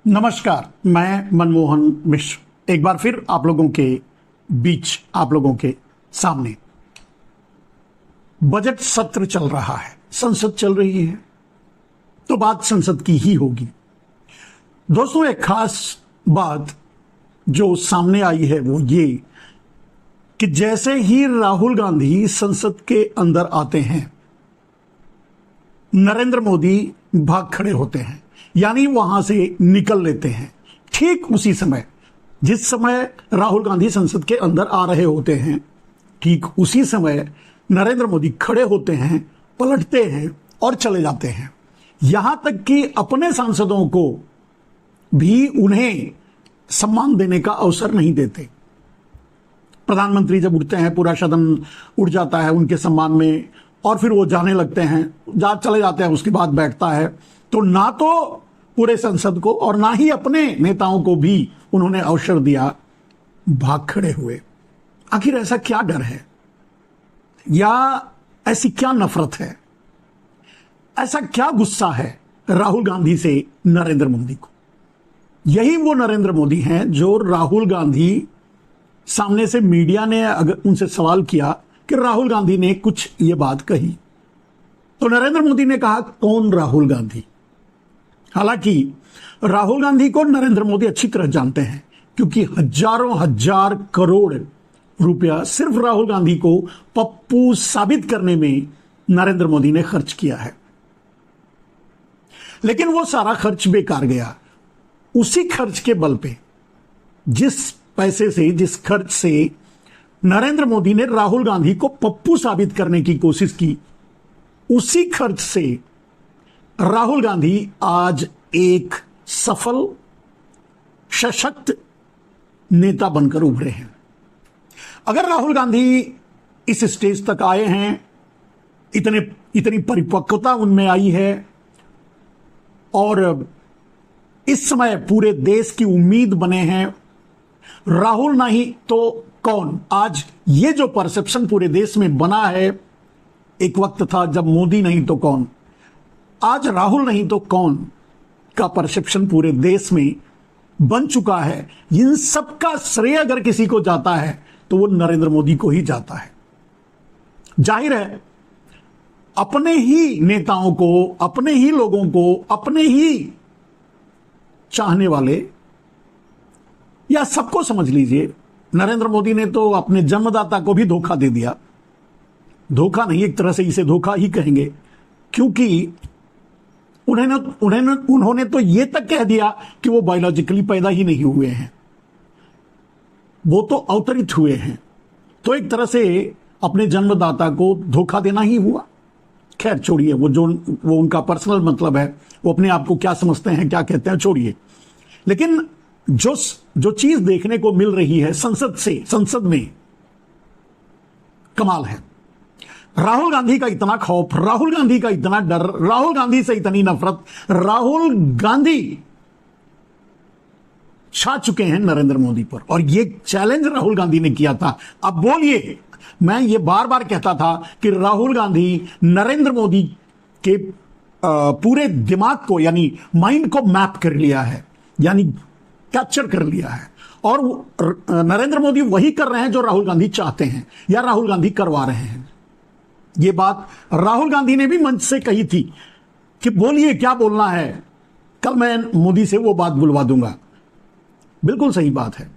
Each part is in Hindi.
नमस्कार, मैं मनमोहन मिश्र एक बार फिर आप लोगों के बीच, आप लोगों के सामने। बजट सत्र चल रहा है, संसद चल रही है, तो बात संसद की ही होगी। दोस्तों, एक खास बात जो सामने आई है वो ये कि जैसे ही राहुल गांधी संसद के अंदर आते हैं, नरेंद्र मोदी भाग खड़े होते हैं, यानी वहां से निकल लेते हैं। ठीक उसी समय, जिस समय राहुल गांधी संसद के अंदर आ रहे होते हैं, ठीक उसी समय नरेंद्र मोदी खड़े होते हैं, पलटते हैं और चले जाते हैं। यहां तक कि अपने सांसदों को भी उन्हें सम्मान देने का अवसर नहीं देते। प्रधानमंत्री जब उठते हैं, पूरा सदन उठ जाता है उनके सम्मान में, और फिर वो जाने लगते हैं, चले जाते हैं, उसके बाद बैठता है। तो ना तो पूरे संसद को और ना ही अपने नेताओं को भी उन्होंने अवसर दिया, भाग खड़े हुए। आखिर ऐसा क्या डर है, या ऐसी क्या नफरत है, ऐसा क्या गुस्सा है राहुल गांधी से नरेंद्र मोदी को? यही वो नरेंद्र मोदी हैं जो राहुल गांधी सामने से मीडिया ने अगर उनसे सवाल किया कि राहुल गांधी ने कुछ ये बात कही, तो नरेंद्र मोदी ने कहा, कौन राहुल गांधी? हालांकि राहुल गांधी को नरेंद्र मोदी अच्छी तरह जानते हैं, क्योंकि हजारों हजार करोड़ रुपया सिर्फ राहुल गांधी को पप्पू साबित करने में नरेंद्र मोदी ने खर्च किया है। लेकिन वो सारा खर्च बेकार गया। उसी खर्च के बल पे, जिस पैसे से, जिस खर्च से नरेंद्र मोदी ने राहुल गांधी को पप्पू साबित करने की कोशिश की, उसी खर्च से राहुल गांधी आज एक सफल, सशक्त नेता बनकर उभरे हैं। अगर राहुल गांधी इस स्टेज तक आए हैं, इतनी परिपक्वता उनमें आई है, और इस समय पूरे देश की उम्मीद बने हैं, राहुल नहीं तो कौन? आज ये जो परसेप्शन पूरे देश में बना है, एक वक्त था जब मोदी नहीं तो कौन, आज राहुल नहीं तो कौन का परसेप्शन पूरे देश में बन चुका है। इन सब का श्रेय अगर किसी को जाता है तो वो नरेंद्र मोदी को ही जाता है। जाहिर है, अपने ही नेताओं को, अपने ही लोगों को, अपने ही चाहने वाले, या सबको समझ लीजिए, नरेंद्र मोदी ने तो अपने जन्मदाता को भी धोखा दे दिया। धोखा नहीं, एक तरह से इसे धोखा ही कहेंगे, क्योंकि उन्होंने तो ये तक कह दिया कि वो बायोलॉजिकली पैदा ही नहीं हुए हैं, वो तो अवतरित हुए हैं। तो एक तरह से अपने जन्मदाता को धोखा देना ही हुआ। खैर छोड़िए, वो उनका पर्सनल मतलब है, वो अपने आप को क्या समझते हैं, क्या कहते हैं, छोड़िए। लेकिन जो चीज देखने को मिल रही है संसद में, कमाल है। राहुल गांधी का इतना खौफ, राहुल गांधी का इतना डर, राहुल गांधी से इतनी नफरत, राहुल गांधी छा चुके हैं नरेंद्र मोदी पर। और ये चैलेंज राहुल गांधी ने किया था। अब बोलिए, मैं ये बार बार कहता था कि राहुल गांधी नरेंद्र मोदी के पूरे दिमाग को, यानी माइंड को मैप कर लिया है, यानी कैप्चर कर लिया है, और नरेंद्र मोदी वही कर रहे हैं जो राहुल गांधी चाहते हैं या राहुल गांधी करवा रहे हैं। ये बात राहुल गांधी ने भी मंच से कही थी कि बोलिए क्या बोलना है, कल मैं मोदी से वो बात बुलवा दूंगा। बिल्कुल सही बात है।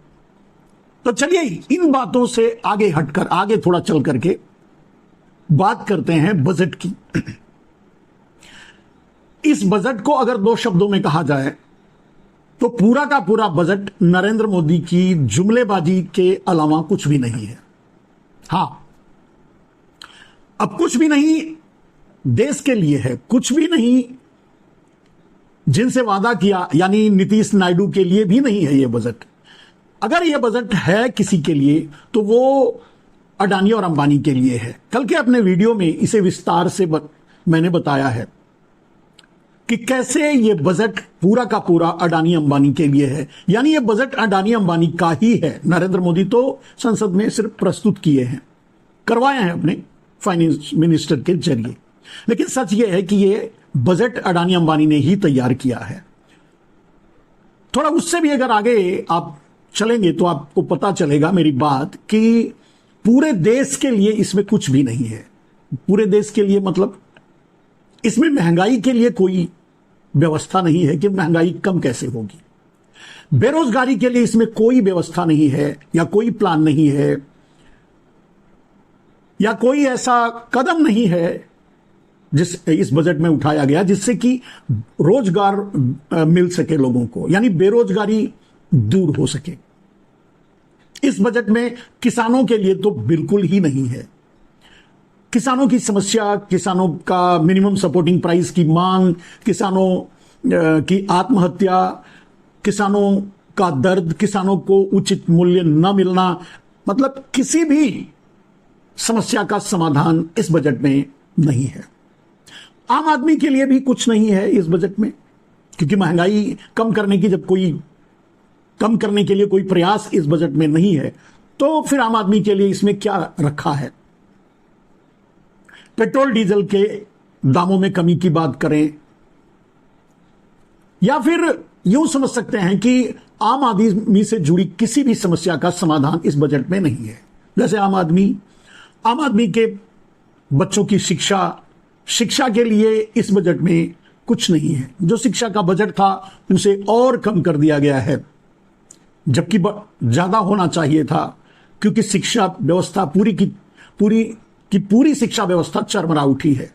तो चलिए इन बातों से आगे हटकर, आगे थोड़ा चल करके बात करते हैं बजट की। इस बजट को अगर दो शब्दों में कहा जाए तो पूरा का पूरा बजट नरेंद्र मोदी की जुमलेबाजी के अलावा कुछ भी नहीं है। हां, अब कुछ भी नहीं देश के लिए है, कुछ भी नहीं जिनसे वादा किया, यानी नीतीश नायडू के लिए भी नहीं है ये बजट। अगर ये बजट है किसी के लिए तो वो अडानी और अंबानी के लिए है। कल के अपने वीडियो में इसे विस्तार से मैंने बताया है कि कैसे ये बजट पूरा का पूरा अडानी अंबानी के लिए है, यानी ये बजट अडानी अंबानी का ही है। नरेंद्र मोदी तो संसद में सिर्फ प्रस्तुत किए हैं, करवाए हैं अपने फाइनेंस मिनिस्टर के जरिए, लेकिन सच ये है कि ये बजट अडानी अंबानी ने ही तैयार किया है। थोड़ा उससे भी अगर आगे आप चलेंगे तो आपको पता चलेगा मेरी बात कि पूरे देश के लिए इसमें कुछ भी नहीं है। पूरे देश के लिए मतलब इसमें महंगाई के लिए कोई व्यवस्था नहीं है कि महंगाई कम कैसे होगी। बेरोजगारी के लिए इसमें कोई व्यवस्था नहीं है या कोई प्लान नहीं है या कोई ऐसा कदम नहीं है जिस इस बजट में उठाया गया जिससे कि रोजगार मिल सके लोगों को, यानी बेरोजगारी दूर हो सके। इस बजट में किसानों के लिए तो बिल्कुल ही नहीं है। किसानों की समस्या, किसानों का मिनिमम सपोर्टिंग प्राइस की मांग, किसानों की आत्महत्या, किसानों का दर्द, किसानों को उचित मूल्य न मिलना, मतलब किसी भी समस्या का समाधान इस बजट में नहीं है। आम आदमी के लिए भी कुछ नहीं है इस बजट में, क्योंकि महंगाई कम करने के लिए कोई प्रयास इस बजट में नहीं है। तो फिर आम आदमी के लिए इसमें क्या रखा है? पेट्रोल डीजल के दामों में कमी की बात करें, या फिर यूं समझ सकते हैं कि आम आदमी से जुड़ी किसी भी समस्या का समाधान इस बजट में नहीं है। जैसे आम आदमी के बच्चों की शिक्षा के लिए इस बजट में कुछ नहीं है। जो शिक्षा का बजट था उसे और कम कर दिया गया है, जबकि ज्यादा होना चाहिए था, क्योंकि शिक्षा व्यवस्था पूरी शिक्षा व्यवस्था चरमरा उठी है।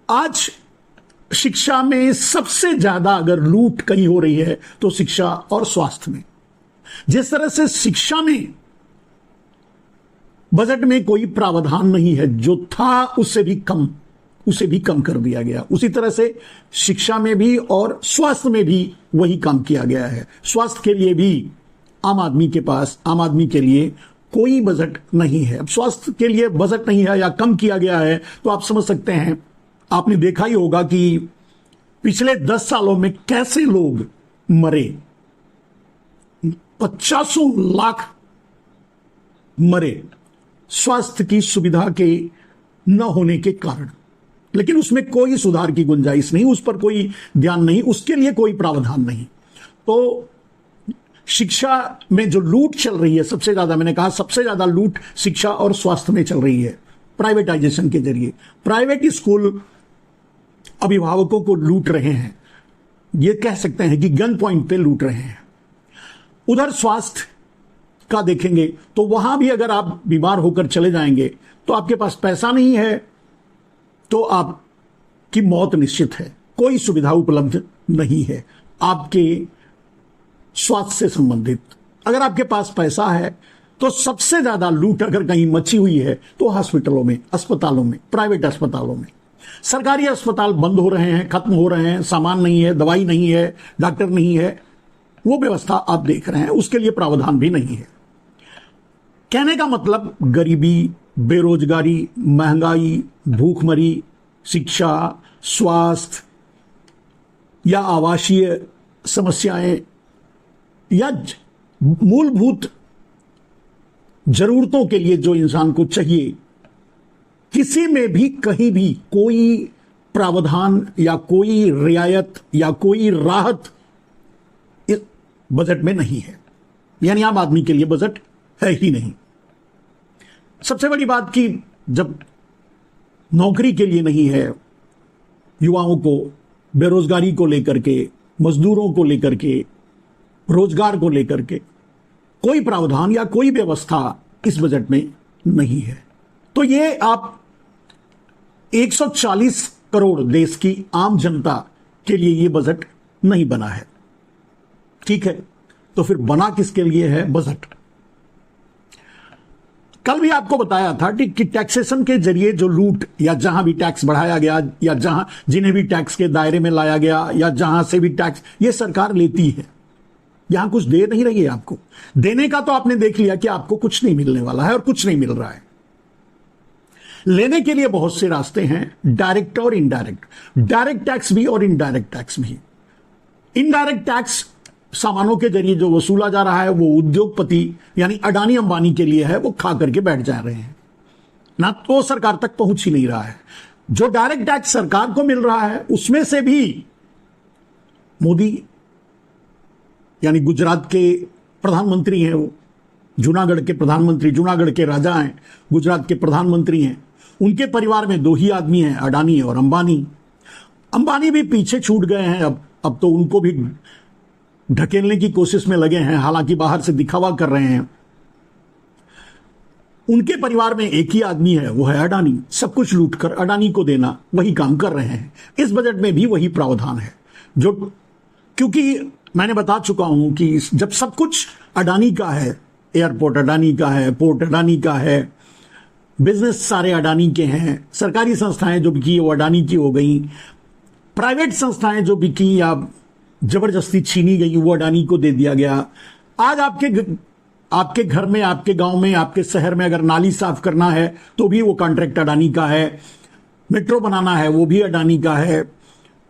आज शिक्षा में सबसे ज्यादा अगर लूट कहीं हो रही है तो शिक्षा और स्वास्थ्य में। जिस तरह से शिक्षा में बजट में कोई प्रावधान नहीं है, जो था उसे भी कम कर दिया गया, उसी तरह से शिक्षा में भी और स्वास्थ्य में भी वही काम किया गया है। स्वास्थ्य के लिए भी आम आदमी के लिए कोई बजट नहीं है। अब स्वास्थ्य के लिए बजट नहीं है या कम किया गया है तो आप समझ सकते हैं, आपने देखा ही होगा कि पिछले 10 सालों में कैसे लोग मरे। 50 लाख मरे स्वास्थ्य की सुविधा के न होने के कारण, लेकिन उसमें कोई सुधार की गुंजाइश नहीं, उस पर कोई ध्यान नहीं, उसके लिए कोई प्रावधान नहीं। तो शिक्षा में जो लूट चल रही है, सबसे ज्यादा, मैंने कहा सबसे ज्यादा लूट शिक्षा और स्वास्थ्य में चल रही है, प्राइवेटाइजेशन के जरिए। प्राइवेट स्कूल अभिभावकों को लूट रहे हैं, ये कह सकते हैं कि गन पॉइंट पे लूट रहे हैं। उधर स्वास्थ्य का देखेंगे तो वहां भी अगर आप बीमार होकर चले जाएंगे तो आपके पास पैसा नहीं है तो आपकी मौत निश्चित है। कोई सुविधा उपलब्ध नहीं है आपके स्वास्थ्य से संबंधित। अगर आपके पास पैसा है तो सबसे ज्यादा लूट अगर कहीं मची हुई है तो हॉस्पिटलों में, अस्पतालों में, प्राइवेट अस्पतालों में। सरकारी अस्पताल बंद हो रहे हैं, खत्म हो रहे हैं, सामान नहीं है, दवाई नहीं है, डॉक्टर नहीं है, वो व्यवस्था आप देख रहे हैं, उसके लिए प्रावधान भी नहीं है। कहने का मतलब गरीबी, बेरोजगारी, महंगाई, भूखमरी, शिक्षा, स्वास्थ्य या आवासीय समस्याएं या मूलभूत जरूरतों के लिए जो इंसान को चाहिए, किसी में भी कहीं भी कोई प्रावधान या कोई रियायत या कोई राहत इस बजट में नहीं है। यानी आम आदमी के लिए बजट है ही नहीं। सबसे बड़ी बात कि जब नौकरी के लिए नहीं है, युवाओं को बेरोजगारी को लेकर के, मजदूरों को लेकर के, रोजगार को लेकर के कोई प्रावधान या कोई व्यवस्था इस बजट में नहीं है। तो ये आप 140 करोड़ देश की आम जनता के लिए ये बजट नहीं बना है। ठीक है, तो फिर बना किसके लिए है बजट? कल भी आपको बताया था कि टैक्सेशन के जरिए जो लूट, या जहां भी टैक्स बढ़ाया गया, या जहां जिन्हें भी टैक्स के दायरे में लाया गया, या जहां से भी टैक्स ये सरकार लेती है, यहां कुछ दे नहीं रही है आपको। देने का तो आपने देख लिया कि आपको कुछ नहीं मिलने वाला है और कुछ नहीं मिल रहा है। लेने के लिए बहुत से रास्ते हैं, डायरेक्ट और इनडायरेक्ट, डायरेक्ट टैक्स भी और इनडायरेक्ट टैक्स भी। इनडायरेक्ट टैक्स सामानों के जरिए जो वसूला जा रहा है वो उद्योगपति यानी अडानी अंबानी के लिए है, वो खा करके बैठ जा रहे हैं ना, तो सरकार तक पहुंच ही नहीं रहा है। जो डायरेक्ट टैक्स सरकार को मिल रहा है उसमें से भी मोदी यानी गुजरात के प्रधानमंत्री हैं वो, जूनागढ़ के प्रधानमंत्री, जूनागढ़ के राजा हैं, गुजरात के प्रधानमंत्री हैं। उनके परिवार में दो ही आदमी हैं, अडानी और अंबानी। अंबानी भी पीछे छूट गए हैं, अब तो उनको भी ढकेलने की कोशिश में लगे हैं, हालांकि बाहर से दिखावा कर रहे हैं। उनके परिवार में एक ही आदमी है, वो है अडानी। सब कुछ लूटकर अडानी को देना, वही काम कर रहे हैं। इस बजट में भी वही प्रावधान है, जो क्योंकि मैंने बता चुका हूं कि जब सब कुछ अडानी का है, एयरपोर्ट अडानी का है, पोर्ट अडानी का है, बिजनेस सारे अडानी के हैं, सरकारी संस्थाएं जो बिकी वो अडानी की हो गई, प्राइवेट संस्थाएं जो बिकी या जबरदस्ती छीनी गई वो अडानी को दे दिया गया। आज आपके घर में, आपके गांव में, आपके शहर में अगर नाली साफ करना है तो भी वो कॉन्ट्रैक्ट अडानी का है, मेट्रो बनाना है वो भी अडानी का है,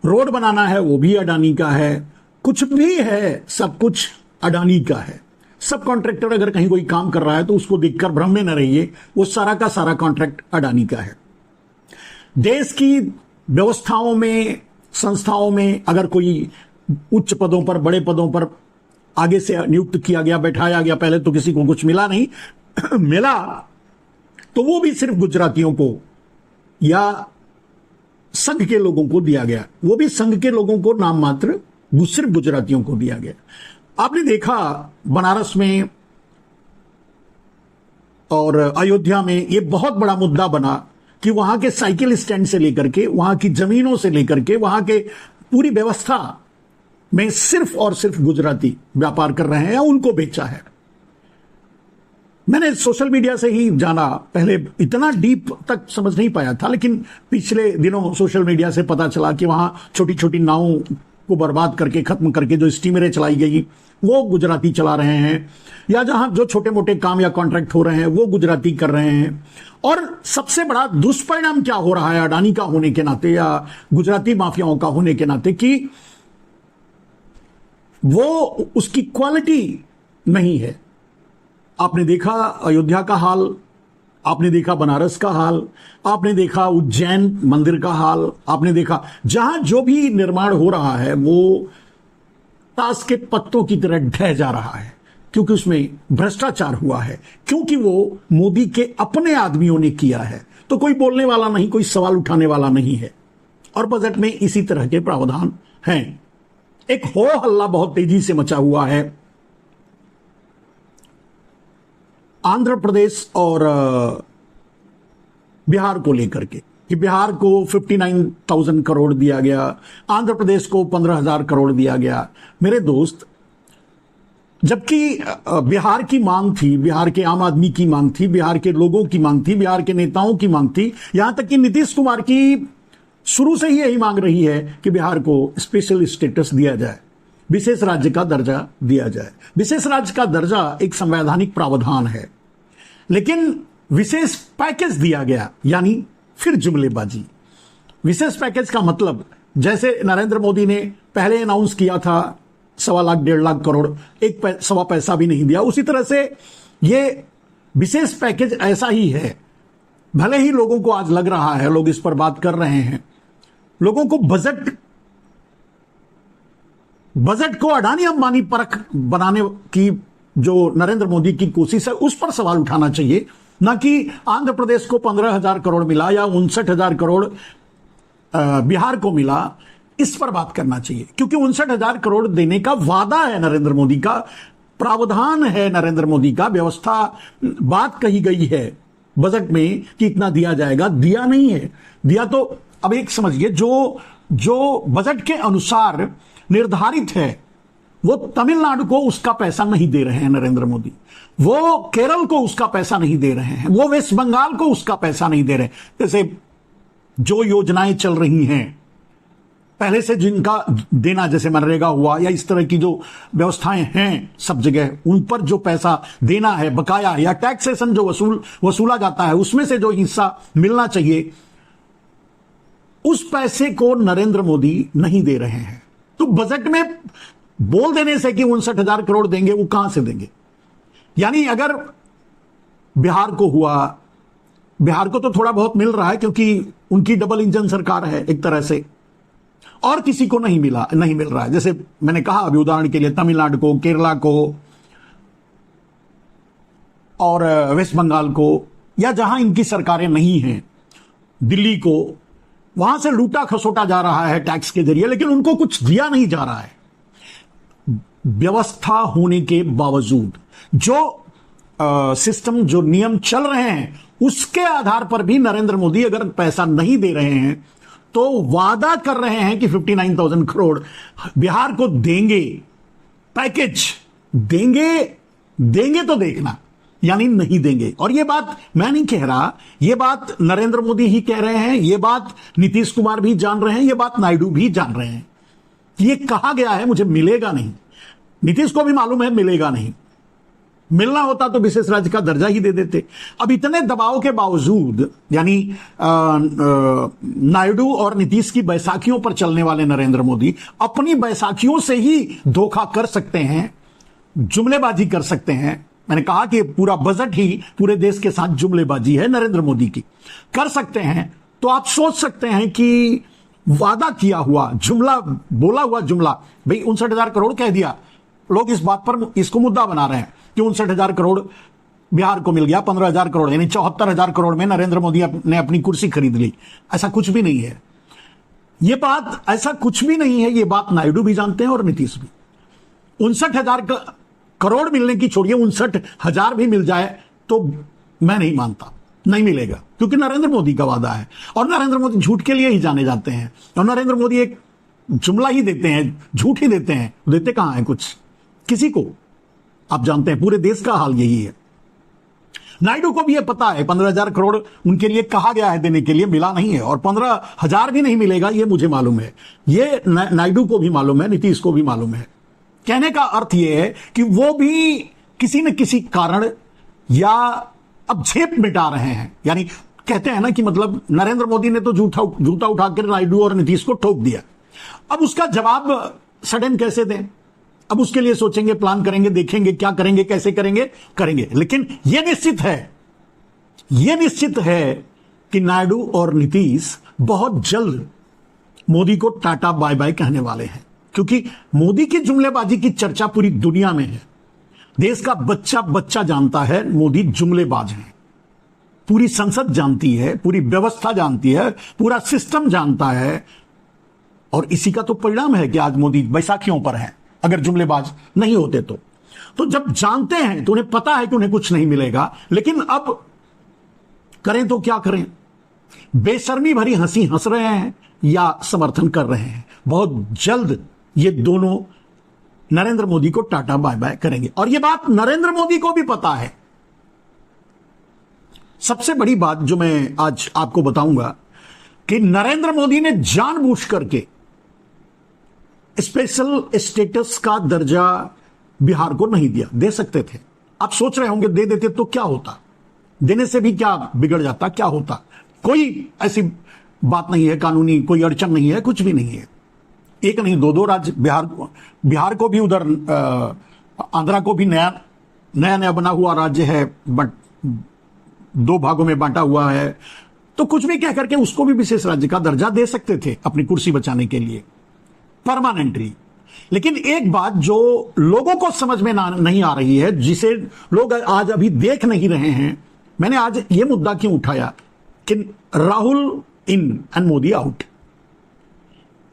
रोड बनाना है वो भी अडानी का है, कुछ भी है सब कुछ अडानी का है। सब कॉन्ट्रैक्टर अगर कहीं कोई काम कर रहा है तो उसको देखकर भ्रम में न रहिए, वो सारा का सारा कॉन्ट्रैक्ट अडानी का है। देश की व्यवस्थाओं में, संस्थाओं में अगर कोई उच्च पदों पर, बड़े पदों पर आगे से नियुक्त किया गया, बैठाया गया, पहले तो किसी को कुछ मिला नहीं मिला तो वो भी सिर्फ गुजरातियों को या संघ के लोगों को दिया गया, वो भी संघ के लोगों को नाम मात्र सिर्फ गुजरातियों को दिया गया। आपने देखा बनारस में और अयोध्या में ये बहुत बड़ा मुद्दा बना कि वहां के साइकिल स्टैंड से लेकर के, वहां की जमीनों से लेकर के, वहां के पूरी व्यवस्था में सिर्फ और सिर्फ गुजराती व्यापार कर रहे हैं या उनको बेचा है। मैंने सोशल मीडिया से ही जाना, पहले इतना डीप तक समझ नहीं पाया था, लेकिन पिछले दिनों सोशल मीडिया से पता चला कि वहां छोटी छोटी नावों को बर्बाद करके, खत्म करके जो स्टीमरें चलाई गई वो गुजराती चला रहे हैं, या जहां जो छोटे मोटे काम या कॉन्ट्रैक्ट हो रहे हैं वो गुजराती कर रहे हैं। और सबसे बड़ा दुष्परिणाम क्या हो रहा है अडानी का होने के नाते या गुजराती माफियाओं का होने के नाते कि वो उसकी क्वालिटी नहीं है। आपने देखा अयोध्या का हाल, आपने देखा बनारस का हाल, आपने देखा उज्जैन मंदिर का हाल, आपने देखा जहां जो भी निर्माण हो रहा है वो ताश के पत्तों की तरह ढह जा रहा है, क्योंकि उसमें भ्रष्टाचार हुआ है, क्योंकि वो मोदी के अपने आदमियों ने किया है। तो कोई बोलने वाला नहीं, कोई सवाल उठाने वाला नहीं है। और बजट में इसी तरह के प्रावधान हैं। एक हो हल्ला बहुत तेजी से मचा हुआ है आंध्र प्रदेश और बिहार को लेकर के, कि बिहार को 59,000 करोड़ दिया गया, आंध्र प्रदेश को 15,000 करोड़ दिया गया। मेरे दोस्त, जबकि बिहार की मांग थी, बिहार के आम आदमी की मांग थी, बिहार के लोगों की मांग थी, बिहार के नेताओं की मांग थी, यहां तक कि नीतीश कुमार की शुरू से ही यही मांग रही है कि बिहार को स्पेशल स्टेटस दिया जाए, विशेष राज्य का दर्जा दिया जाए। विशेष राज्य का दर्जा एक संवैधानिक प्रावधान है, लेकिन विशेष पैकेज दिया गया, यानी फिर जुमलेबाजी। विशेष पैकेज का मतलब, जैसे नरेंद्र मोदी ने पहले अनाउंस किया था 1.25 लाख 1.5 लाख करोड़, सवा पैसा भी नहीं दिया, उसी तरह से ये विशेष पैकेज ऐसा ही है। भले ही लोगों को आज लग रहा है, लोग इस पर बात कर रहे हैं, लोगों को बजट को अडानी अंबानी परख बनाने की जो नरेंद्र मोदी की कोशिश है उस पर सवाल उठाना चाहिए, ना कि आंध्र प्रदेश को 15,000 करोड़ मिला या 59,000 करोड़ बिहार को मिला, इस पर बात करना चाहिए। क्योंकि 59,000 करोड़ देने का वादा है नरेंद्र मोदी का, प्रावधान है नरेंद्र मोदी का, व्यवस्था, बात कही गई है बजट में कि इतना दिया जाएगा, दिया नहीं है। दिया तो अब एक समझिए, जो बजट के अनुसार निर्धारित है वो तमिलनाडु को उसका पैसा नहीं दे रहे हैं नरेंद्र मोदी, वो केरल को उसका पैसा नहीं दे रहे हैं, वो वेस्ट बंगाल को उसका पैसा नहीं दे रहे। जैसे जो योजनाएं चल रही हैं पहले से, जिनका देना, जैसे मनरेगा हुआ या इस तरह की जो व्यवस्थाएं हैं सब जगह, उन पर जो पैसा देना है बकाया, या टैक्सेशन जो वसूला जाता है उसमें से जो हिस्सा मिलना चाहिए, उस पैसे को नरेंद्र मोदी नहीं दे रहे हैं। तो बजट में बोल देने से कि 59,000 करोड़ देंगे, वो कहां से देंगे? यानी अगर बिहार को हुआ, बिहार को तो थोड़ा बहुत मिल रहा है क्योंकि उनकी डबल इंजन सरकार है एक तरह से, और किसी को नहीं मिल रहा है। जैसे मैंने कहा अभी उदाहरण के लिए तमिलनाडु को, केरला को और वेस्ट बंगाल को, या जहां इनकी सरकारें नहीं हैं, दिल्ली को, वहां से लूटा खसोटा जा रहा है टैक्स के जरिए, लेकिन उनको कुछ दिया नहीं जा रहा है। व्यवस्था होने के बावजूद जो सिस्टम, जो नियम चल रहे हैं, उसके आधार पर भी नरेंद्र मोदी अगर पैसा नहीं दे रहे हैं तो वादा कर रहे हैं कि 59,000 करोड़ बिहार को देंगे, पैकेज देंगे तो देखना, यानी नहीं देंगे। और यह बात मैं नहीं कह रहा, यह बात नरेंद्र मोदी ही कह रहे हैं, यह बात नीतीश कुमार भी जान रहे हैं, यह बात नायडू भी जान रहे हैं। यह कहा गया है मुझे मिलेगा नहीं, नीतीश को भी मालूम है मिलेगा नहीं। मिलना होता तो विशेष राज्य का दर्जा ही दे देते। अब इतने दबाव के बावजूद, यानी नायडू और नीतीश की बैसाखियों पर चलने वाले नरेंद्र मोदी अपनी बैसाखियों से ही धोखा कर सकते हैं, जुमलेबाजी कर सकते हैं। मैंने कहा कि पूरा बजट ही पूरे देश के साथ जुमलेबाजी है नरेंद्र मोदी की, कर सकते हैं। तो आप सोच सकते हैं कि वादा किया हुआ जुमला, बोला हुआ जुमला, भाई 59,000 करोड़ कह दिया, लोग इस बात पर इसको मुद्दा बना रहे हैं कि 59,000 करोड़ बिहार को मिल गया, 15,000 करोड़ यानी 74,000 करोड़ में नरेंद्र मोदी ने अपनी कुर्सी खरीद ली। ऐसा कुछ भी नहीं है, यह बात ऐसा कुछ भी नहीं है। यह बात नायडू भी जानते हैं और नीतीश भी। 59,000 करोड़ मिलने की छोड़िए, 59,000 भी मिल जाए तो मैं नहीं मानता, नहीं मिलेगा, क्योंकि नरेंद्र मोदी का वादा है और नरेंद्र मोदी झूठ के लिए ही जाने जाते हैं। और नरेंद्र मोदी एक जुमला ही देते हैं, झूठ ही देते हैं, देते कहां है कुछ किसी को। आप जानते हैं पूरे देश का हाल यही है। नायडू को भी यह पता है 15,000 करोड़ उनके लिए कहा गया है देने के लिए, मिला नहीं है, और 15,000 भी नहीं मिलेगा, यह मुझे मालूम है, यह नायडू को भी मालूम है, नीतीश को भी मालूम है। कहने का अर्थ यह है कि वो भी किसी न किसी कारण या अब झेप मिटा रहे हैं। यानी कहते हैं ना कि मतलब नरेंद्र मोदी ने तो जूता उठाकर नायडू और नीतीश को ठोक दिया, अब उसका जवाब सडन कैसे दें। अब उसके लिए सोचेंगे, प्लान करेंगे, देखेंगे क्या करेंगे, कैसे करेंगे। लेकिन यह निश्चित है कि नायडू और नीतीश बहुत जल्द मोदी को टाटा बाय बाय कहने वाले हैं, क्योंकि मोदी की जुमलेबाजी की चर्चा पूरी दुनिया में है। देश का बच्चा जानता है मोदी जुमलेबाज हैं, पूरी संसद जानती है, पूरी व्यवस्था जानती है, पूरा सिस्टम जानता है। और इसी का तो परिणाम है कि आज मोदी बैसाखियों पर है। अगर जुमलेबाज नहीं होते तो जब जानते हैं तो उन्हें पता है कि उन्हें कुछ नहीं मिलेगा, लेकिन अब करें तो क्या करें। बेशर्मी भरी हंसी हंस रहे हैं या समर्थन कर रहे हैं। बहुत जल्द ये दोनों नरेंद्र मोदी को टाटा बाय बाय करेंगे, और यह बात नरेंद्र मोदी को भी पता है। सबसे बड़ी बात जो मैं आज आपको बताऊंगा कि नरेंद्र मोदी ने जानबूझ करके स्पेशल स्टेटस का दर्जा बिहार को नहीं दिया। दे सकते थे। आप सोच रहे होंगे दे देते तो क्या होता, देने से भी क्या बिगड़ जाता, क्या होता। कोई ऐसी बात नहीं है, कानूनी कोई अड़चन नहीं है, कुछ भी नहीं है। एक नहीं दो राज्य, बिहार को भी उधर, आंध्रा को भी नया बना हुआ राज्य है, बट 2 भागों में बांटा हुआ है। तो कुछ भी कह करके उसको भी विशेष राज्य का दर्जा दे सकते थे अपनी कुर्सी बचाने के लिए, परमानेंटली। लेकिन एक बात जो लोगों को समझ में नहीं आ रही है, जिसे लोग आज अभी देख नहीं रहे हैं, मैंने आज यह मुद्दा क्यों उठाया कि Rahul in and Modi out.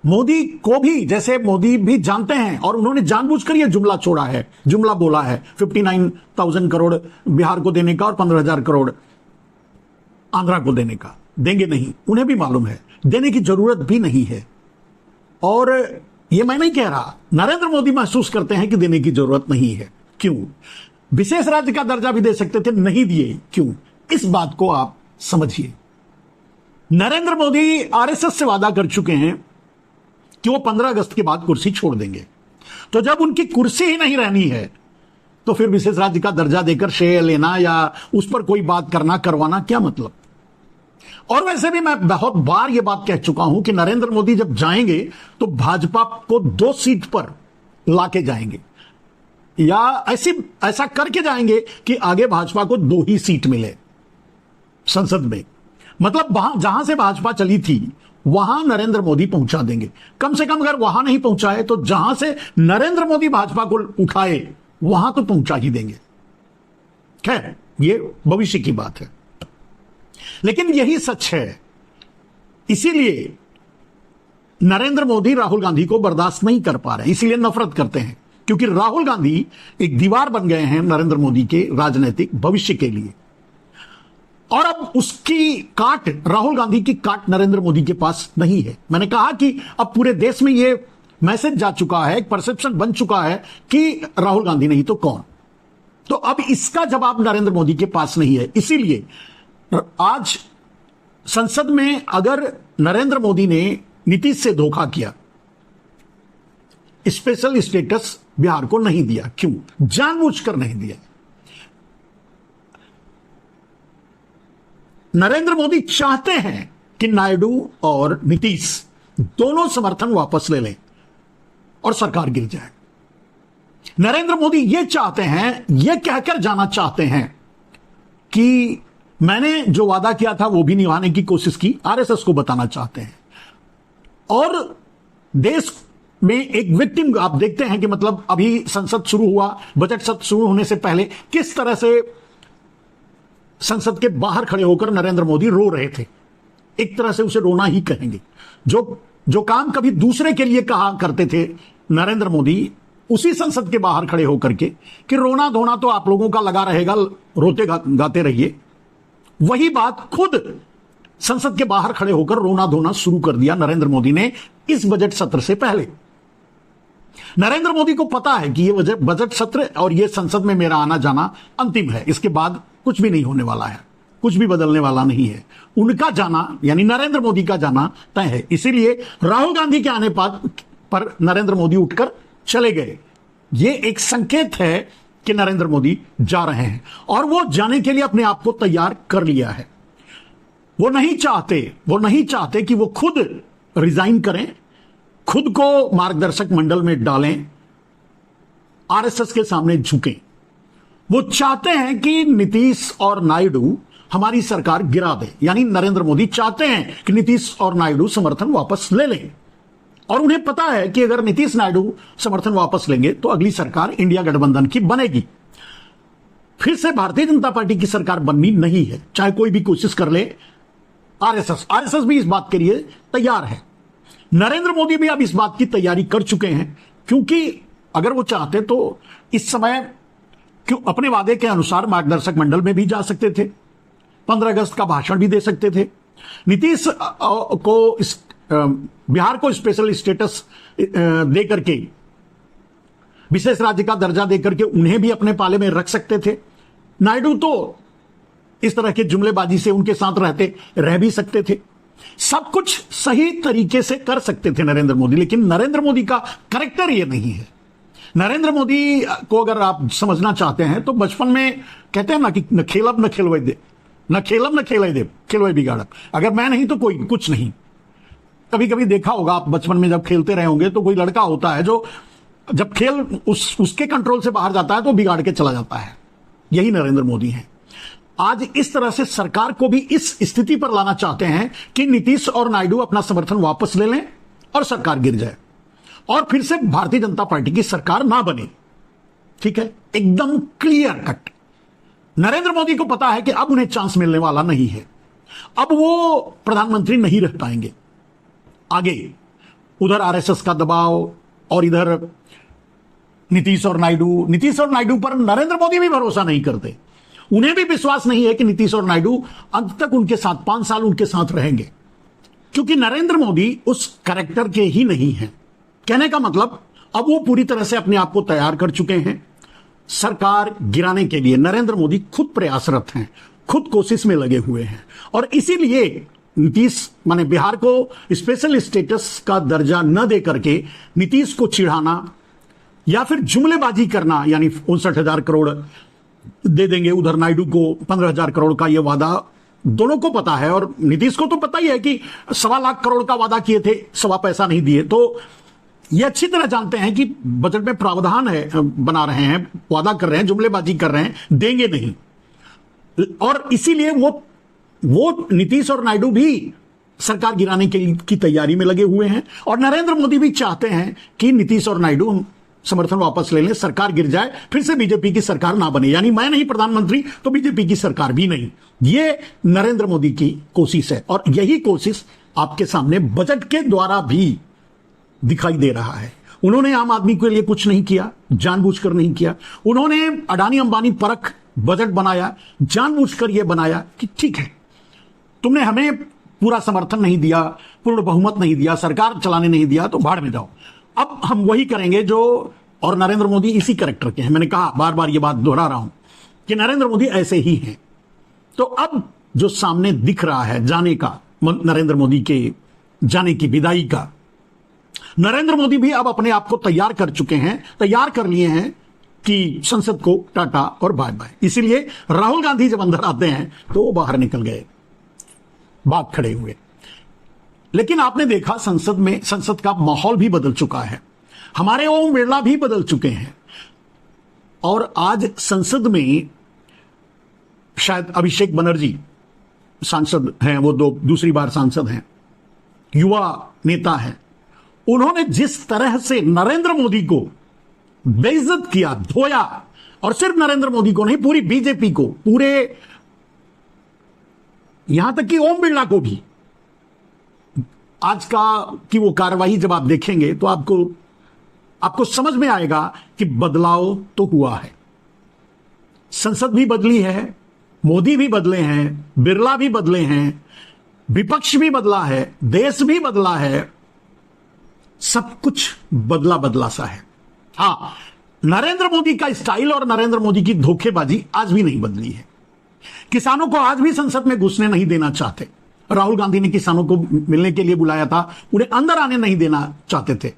Modi को भी, जैसे मोदी भी जानते हैं और उन्होंने जानबूझकर यह जुमला छोड़ा है, जुमला बोला है 59,000 करोड़ बिहार को देने का और 15,000 करोड़ आंध्रा को देने का। देंगे नहीं, उन्हें भी मालूम है, देने की जरूरत भी नहीं है। और यह मैं नहीं कह रहा, नरेंद्र मोदी महसूस करते हैं कि देने की जरूरत नहीं है। क्यों? विशेष राज्य का दर्जा भी दे सकते थे, नहीं दिए, क्यों? इस बात को आप समझिए। नरेंद्र मोदी आरएसएस से वादा कर चुके हैं कि वो 15 अगस्त के बाद कुर्सी छोड़ देंगे। तो जब उनकी कुर्सी ही नहीं रहनी है तो फिर विशेष राज्य का दर्जा देकर श्रेय लेना या उस पर कोई बात करवाना क्या मतलब। और वैसे भी मैं बहुत बार यह बात कह चुका हूं कि नरेंद्र मोदी जब जाएंगे तो भाजपा को 2 सीट पर लाके जाएंगे, या ऐसा करके जाएंगे कि आगे भाजपा को 2 ही सीट मिले संसद में। मतलब जहां से भाजपा चली थी वहां नरेंद्र मोदी पहुंचा देंगे। कम से कम अगर वहां नहीं पहुंचाए तो जहां से नरेंद्र मोदी भाजपा को उठाए वहां तो पहुंचा ही देंगे। खैर, ये भविष्य की बात है, लेकिन यही सच है। इसीलिए नरेंद्र मोदी राहुल गांधी को बर्दाश्त नहीं कर पा रहे, इसीलिए नफरत करते हैं, क्योंकि राहुल गांधी एक दीवार बन गए हैं नरेंद्र मोदी के राजनीतिक भविष्य के लिए। और अब उसकी काट, राहुल गांधी की काट नरेंद्र मोदी के पास नहीं है। मैंने कहा कि अब पूरे देश में यह मैसेज जा चुका है, एक परसेप्शन बन चुका है कि राहुल गांधी नहीं तो कौन। तो अब इसका जवाब नरेंद्र मोदी के पास नहीं है। इसीलिए आज संसद में अगर नरेंद्र मोदी ने नीतीश से धोखा किया, स्पेशल स्टेटस बिहार को नहीं दिया, क्यों? जानबूझकर नहीं दिया। नरेंद्र मोदी चाहते हैं कि नायडू और नीतीश दोनों समर्थन वापस ले लें और सरकार गिर जाए। नरेंद्र मोदी यह चाहते हैं, यह कहकर जाना चाहते हैं कि मैंने जो वादा किया था वो भी निभाने की कोशिश की, आरएसएस को बताना चाहते हैं। और देश में एक विक्टिम आप देखते हैं कि मतलब अभी संसद शुरू हुआ, बजट सत्र शुरू होने से पहले किस तरह से संसद के बाहर खड़े होकर नरेंद्र मोदी रो रहे थे। एक तरह से उसे रोना ही कहेंगे। जो काम कभी दूसरे के लिए कहा करते थे नरेंद्र मोदी, उसी संसद के बाहर खड़े होकर के कि रोना धोना तो आप लोगों का लगा रहेगा, रोते गाते रहिए, वही बात खुद संसद के बाहर खड़े होकर रोना धोना शुरू कर दिया नरेंद्र मोदी ने इस बजट सत्र से पहले। नरेंद्र मोदी को पता है कि ये बजट सत्र और ये संसद में मेरा आना जाना अंतिम है, इसके बाद कुछ भी नहीं होने वाला है, कुछ भी बदलने वाला नहीं है। उनका जाना यानी नरेंद्र मोदी का जाना तय है। इसीलिए राहुल गांधी के आने पर नरेंद्र मोदी उठकर चले गए। ये एक संकेत है कि नरेंद्र मोदी जा रहे हैं और वो जाने के लिए अपने आप को तैयार कर लिया है। वो नहीं चाहते कि वो खुद रिजाइन करें, खुद को मार्गदर्शक मंडल में डालें, आरएसएस के सामने झुकें। वो चाहते हैं कि नीतीश और नायडू हमारी सरकार गिरा दे, यानी नरेंद्र मोदी चाहते हैं कि नीतीश और नायडू समर्थन वापस ले लें। और उन्हें पता है कि अगर नीतीश नायडू समर्थन वापस लेंगे तो अगली सरकार इंडिया गठबंधन की बनेगी। फिर से भारतीय जनता पार्टी की सरकार बननी नहीं है, चाहे कोई भी कोशिश कर ले। आरएसएस भी इस बात के लिए तैयार है। नरेंद्र मोदी भी अब इस बात की तैयारी कर चुके हैं, क्योंकि अगर वो चाहते तो इस समय क्यों अपने वादे के अनुसार मार्गदर्शक मंडल में भी जा सकते थे, 15 अगस्त का भाषण भी दे सकते थे, नीतीश को बिहार को स्पेशल स्टेटस दे करके, विशेष राज्य का दर्जा देकर के उन्हें भी अपने पाले में रख सकते थे। नायडू तो इस तरह के जुमलेबाजी से उनके साथ रह भी सकते थे। सब कुछ सही तरीके से कर सकते थे नरेंद्र मोदी, लेकिन नरेंद्र मोदी का कैरेक्टर ये नहीं है। नरेंद्र मोदी को अगर आप समझना चाहते हैं तो बचपन में कहते हैं ना कि न खेलब न खेलवे दे, न खेलब न खेले दे, खेलवे बिगाड़ब। अगर मैं नहीं तो कोई कुछ नहीं। कभी कभी देखा होगा आप बचपन में जब खेलते रहे होंगे तो कोई लड़का होता है जो जब खेल उसके कंट्रोल से बाहर जाता है तो बिगाड़ के चला जाता है। यही नरेंद्र मोदी है। आज इस तरह से सरकार को भी इस स्थिति पर लाना चाहते हैं कि नीतीश और नायडू अपना समर्थन वापस ले लें और सरकार गिर जाए और फिर से भारतीय जनता पार्टी की सरकार ना बने। ठीक है, एकदम क्लियर कट। नरेंद्र मोदी को पता है कि अब उन्हें चांस मिलने वाला नहीं है, अब वो प्रधानमंत्री नहीं रह पाएंगे। आगे उधर आरएसएस का दबाव और इधर नीतीश और नायडू पर नरेंद्र मोदी भी भरोसा नहीं करते। उन्हें भी विश्वास नहीं है कि नीतीश और नायडू अंत तक उनके साथ 5 साल उनके साथ रहेंगे, क्योंकि नरेंद्र मोदी उस कैरेक्टर के ही नहीं हैं। कहने का मतलब अब वो पूरी तरह से अपने आप को तैयार कर चुके हैं सरकार गिराने के लिए। नरेंद्र मोदी खुद प्रयासरत हैं, खुद कोशिश में लगे हुए हैं और इसीलिए नीतीश माने बिहार को स्पेशल स्टेटस का दर्जा न दे करके नीतीश को चिढ़ाना या फिर जुमलेबाजी करना, यानी 59,000 करोड़ दे देंगे, उधर नायडू को 15,000 करोड़ का यह वादा दोनों को पता है और नीतीश को तो पता ही है कि 1.25 लाख करोड़ का वादा किए थे, 1.25 पैसा नहीं दिए। तो ये अच्छी तरह जानते हैं कि बजट में प्रावधान है, बना रहे हैं, वादा कर रहे हैं, जुमलेबाजी कर रहे हैं, देंगे नहीं। और इसीलिए वो नीतीश और नायडू भी सरकार गिराने की तैयारी में लगे हुए हैं। और नरेंद्र मोदी भी चाहते हैं कि नीतीश और नायडू समर्थन वापस ले लें, सरकार गिर जाए, फिर से बीजेपी की सरकार ना बने, यानी मैं नहीं प्रधानमंत्री तो बीजेपी की सरकार भी नहीं। ये नरेंद्र मोदी की कोशिश है और यही कोशिश आपके सामने बजट के द्वारा भी दिखाई दे रहा है। उन्होंने आम आदमी के लिए कुछ नहीं किया, जानबूझकर नहीं किया। उन्होंने अडानी अंबानी परख बजट बनाया, जानबूझकर यह बनाया कि ठीक है, तुमने हमें पूरा समर्थन नहीं दिया, पूर्ण बहुमत नहीं दिया, सरकार चलाने नहीं दिया, तो भाड़ में जाओ, अब हम वही करेंगे जो। और नरेंद्र मोदी इसी कैरेक्टर के हैं। मैंने कहा, बार बार ये बात दोहरा रहा हूं कि नरेंद्र मोदी ऐसे ही हैं। तो अब जो सामने दिख रहा है जाने का, नरेंद्र मोदी के जाने की विदाई का, नरेंद्र मोदी भी अब अपने आप को तैयार कर चुके हैं, तैयार कर लिए हैं कि संसद को टाटा और बाय बाय। इसीलिए राहुल गांधी जब अंदर आते हैं तो वो बाहर निकल गए, भाग खड़े हुए। लेकिन आपने देखा संसद का माहौल भी बदल चुका है, हमारे ओम बिरला भी बदल चुके हैं। और आज संसद में शायद अभिषेक बनर्जी सांसद हैं, वो दूसरी बार सांसद हैं, युवा नेता हैं। उन्होंने जिस तरह से नरेंद्र मोदी को बेइज्जत किया, धोया, और सिर्फ नरेंद्र मोदी को नहीं, पूरी बीजेपी को, पूरे यहां तक कि ओम बिरला को भी, आज की वो कार्रवाई जब आप देखेंगे तो आपको समझ में आएगा कि बदलाव तो हुआ है। संसद भी बदली है, मोदी भी बदले हैं, बिरला भी बदले हैं, विपक्ष भी बदला है, देश भी बदला है, सब कुछ बदला बदला सा है। हां, नरेंद्र मोदी का स्टाइल और नरेंद्र मोदी की धोखेबाजी आज भी नहीं बदली है। किसानों को आज भी संसद में घुसने नहीं देना चाहते। राहुल गांधी ने किसानों को मिलने के लिए बुलाया था, उन्हें अंदर आने नहीं देना चाहते थे।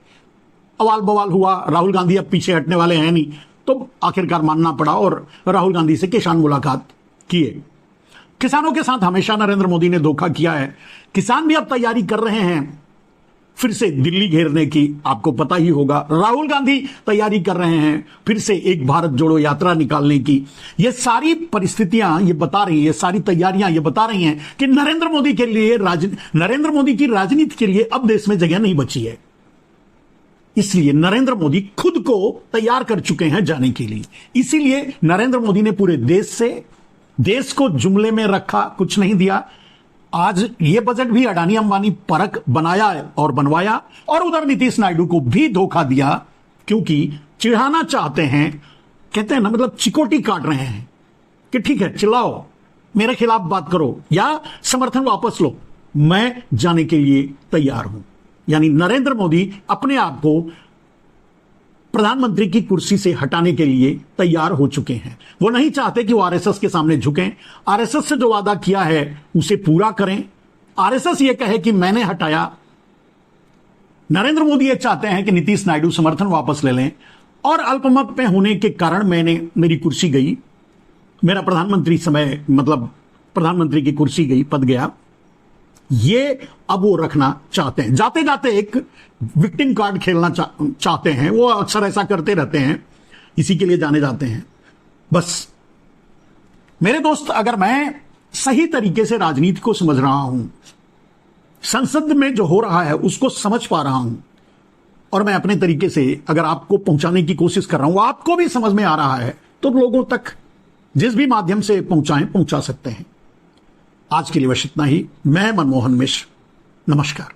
अवाल बवाल हुआ, राहुल गांधी अब पीछे हटने वाले हैं नहीं, तो आखिरकार मानना पड़ा और राहुल गांधी से किसान मुलाकात किए। किसानों के साथ हमेशा नरेंद्र मोदी ने धोखा किया है। किसान भी अब तैयारी कर रहे हैं फिर से दिल्ली घेरने की, आपको पता ही होगा। राहुल गांधी तैयारी कर रहे हैं फिर से एक भारत जोड़ो यात्रा निकालने की। ये सारी परिस्थितियां ये बता रही हैं, ये सारी तैयारियां ये बता रही हैं कि नरेंद्र मोदी की राजनीति के लिए अब देश में जगह नहीं बची है। इसलिए नरेंद्र मोदी खुद को तैयार कर चुके हैं जाने के लिए। इसीलिए नरेंद्र मोदी ने पूरे देश को जुमले में रखा, कुछ नहीं दिया। आज ये बजट भी अडानी अंबानी परख बनाया और बनवाया, और उधर नीतीश नायडू को भी धोखा दिया, क्योंकि चिढ़ाना चाहते हैं। कहते हैं ना, मतलब चिकोटी काट रहे हैं कि ठीक है, चिल्लाओ, मेरे खिलाफ बात करो या समर्थन वापस लो, मैं जाने के लिए तैयार हूं। यानी नरेंद्र मोदी अपने आप को प्रधानमंत्री की कुर्सी से हटाने के लिए तैयार हो चुके हैं। वो नहीं चाहते कि वो आरएसएस के सामने झुकें। आरएसएस से जो वादा किया है उसे पूरा करें। आरएसएस ये कहे कि मैंने हटाया। नरेंद्र मोदी ये चाहते हैं कि नीतीश नायडू समर्थन वापस ले लें, और अल्पमत में होने के कारण मेरी कुर्सी गई, मेरा प्रधानमंत्री की कुर्सी गई, पद गया। ये अब वो रखना चाहते हैं। जाते जाते एक विक्टिम कार्ड खेलना चाहते हैं। वो अक्सर ऐसा करते रहते हैं, इसी के लिए जाने जाते हैं। बस मेरे दोस्त, अगर मैं सही तरीके से राजनीति को समझ रहा हूं, संसद में जो हो रहा है उसको समझ पा रहा हूं, और मैं अपने तरीके से अगर आपको पहुंचाने की कोशिश कर रहा हूं, आपको भी समझ में आ रहा है, तो लोगों तक जिस भी माध्यम से पहुंचा सकते हैं। आज के लिए बस इतना ही। मैं मनमोहन मिश्र, नमस्कार।